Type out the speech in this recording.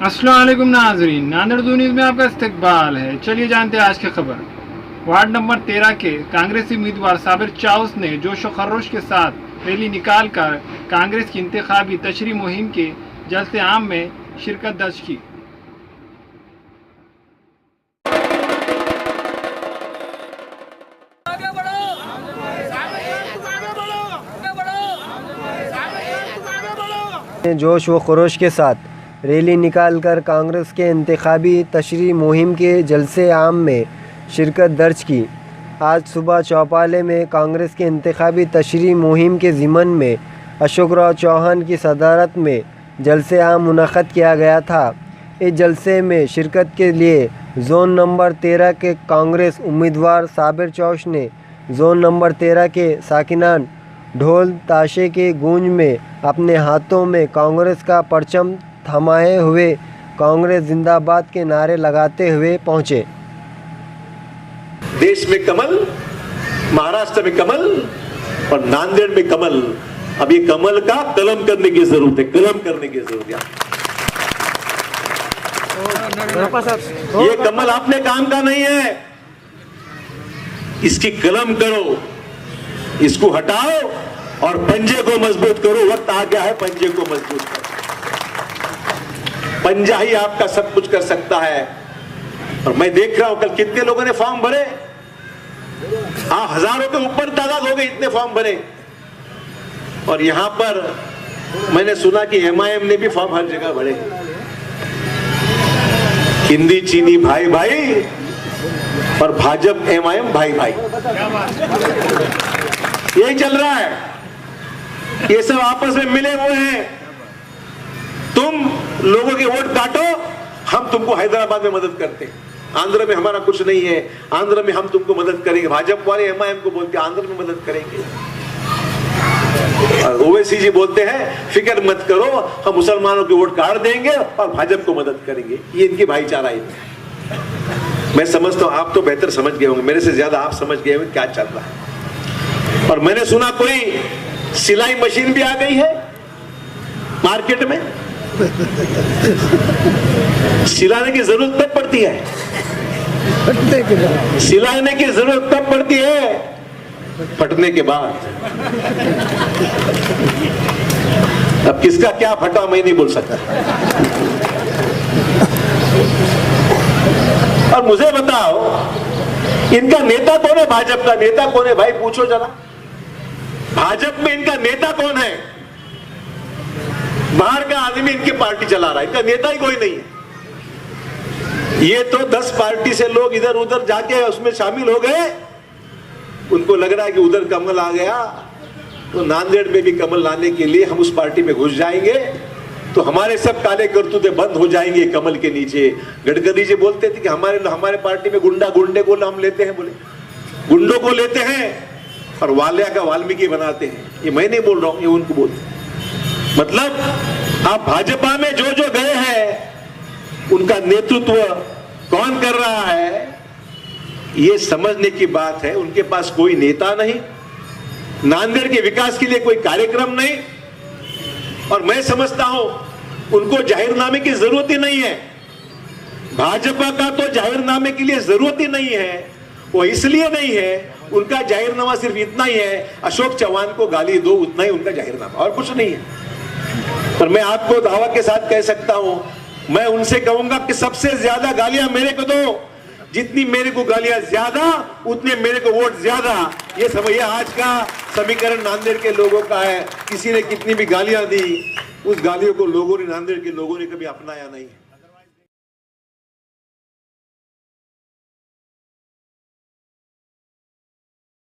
अस्सलाम वालेकुम नाजरीन, नांदेड़ न्यूज़ में आपका इस्तकबाल है। चलिए जानते हैं आज की खबर। वार्ड नंबर 13 के कांग्रेसी उम्मीदवार साबिर चाउस ने जोश व खरोश के साथ रैली निकालकर कांग्रेस की इंतखाबी तशरी मुहिम के जलसे आम में शिरकत दर्ज की। जोश व खरोश के साथ रैली निकालकर कांग्रेस के इंतखाबी तशरी मुहिम के जलसे आम में शिरकत दर्ज की। आज सुबह चौपाले में कांग्रेस के इंतखाबी तशरी मुहिम के ज़िमन में अशोक राव चौहान की सदारत में जलसे आम मुनक़्क़द किया गया था। इस जलसे में शिरकत के लिए ज़ोन नंबर 13 के कांग्रेस उम्मीदवार साबिर चाउस ने ज़ोन नंबर 13 के साकिनान ढोल ताशे के गूंज में अपने हाथों में कांग्रेस का परचम थमाए हुए कांग्रेस जिंदाबाद के नारे लगाते हुए पहुंचे। देश में कमल, महाराष्ट्र में कमल और नांदेड़ में कमल। अब ये कमल का कलम करने की जरूरत है, कलम करने की जरूरत है। ये कमल अपने काम का नहीं है, इसकी कलम करो, इसको हटाओ और पंजे को मजबूत करो। वक्त आ गया है पंजे को मजबूत करो। पंजा ही आपका सब कुछ कर सकता है। और मैं देख रहा हूं कल कितने लोगों ने फॉर्म भरे। हजारों के ऊपर तादाद हो गए, इतने फॉर्म भरे। और यहां पर मैंने सुना कि एमआईएम ने भी फॉर्म हर जगह भरे। हिंदी चीनी भाई भाई और भाजपा एमआईएम भाई भाई, यही चल रहा है। ये सब आपस में मिले हुए हैं। तुम लोगों के वोट काटो, हम तुमको हैदराबाद में मदद करते हैं। आंध्र में हमारा कुछ नहीं है, आंध्र में हम तुमको मदद करेंगे। भाजपा वाले एमआईएम को बोलते हैं आंध्र में मदद करेंगे। और ओवैसी जी बोलते हैं फिक्र मत करो, हम मुसलमानों के वोट काट देंगे और भाजपा को मदद करेंगे। ये इनकी भाईचारा है। मैं समझता हूं आप तो बेहतर समझ गए होंगे, मेरे से ज्यादा आप समझ गए होंगे क्या चल रहा है। और मैंने सुना कोई सिलाई मशीन भी आ गई है मार्केट में। सिलाने की जरूरत तब पड़ती है, सिलाने की जरूरत तब पड़ती है फटने के बाद। अब किसका क्या फटा मैं नहीं बोल सकता। और मुझे बताओ इनका नेता कौन है? भाजपा का नेता कौन है भाई? पूछो जरा, भाजपा में इनका नेता कौन है? बाहर का आदमी इनकी पार्टी चला रहा है, इनका नेता ही कोई नहीं है। ये तो 10 पार्टी से लोग इधर उधर जाके उसमें शामिल हो गए। उनको लग रहा है कि उधर कमल आ गया तो नांदेड़ में भी कमल लाने के लिए हम उस पार्टी में घुस जाएंगे तो हमारे सब काले करतूते बंद हो जाएंगे कमल के नीचे। गडकरी जी बोलते थे कि हमारे पार्टी में गुंडे को हम लेते हैं, बोले गुंडों को लेते हैं और वाल्या का वाल्मीकि बनाते हैं। ये मैं नहीं बोल रहा हूं, ये उनको बोलते हैं। मतलब आप भाजपा में जो जो गए हैं उनका नेतृत्व कौन कर रहा है ये समझने की बात है। उनके पास कोई नेता नहीं, नांदेड़ के विकास के लिए कोई कार्यक्रम नहीं। और मैं समझता हूं उनको जाहिरनामे की जरूरत ही नहीं है। भाजपा का तो जाहिरनामे के लिए जरूरत ही नहीं है। वो इसलिए नहीं है, उनका जाहिरनामा सिर्फ इतना ही है, अशोक चौहान को गाली दो, उतना ही उनका जाहिरनामा, और कुछ नहीं है। पर मैं आपको दावा के साथ कह सकता हूं, मैं उनसे कहूंगा कि सबसे ज्यादा गालियां मेरे को दो। जितनी मेरे को गालियां ज्यादा उतने मेरे को वोट ज्यादा। ये समझिए आज का समीकरण नांदेड़ के लोगों का है। किसी ने कितनी भी गालियां दी, उस गालियों को लोगों ने, नांदेड़ के लोगों ने कभी अपनाया नहीं।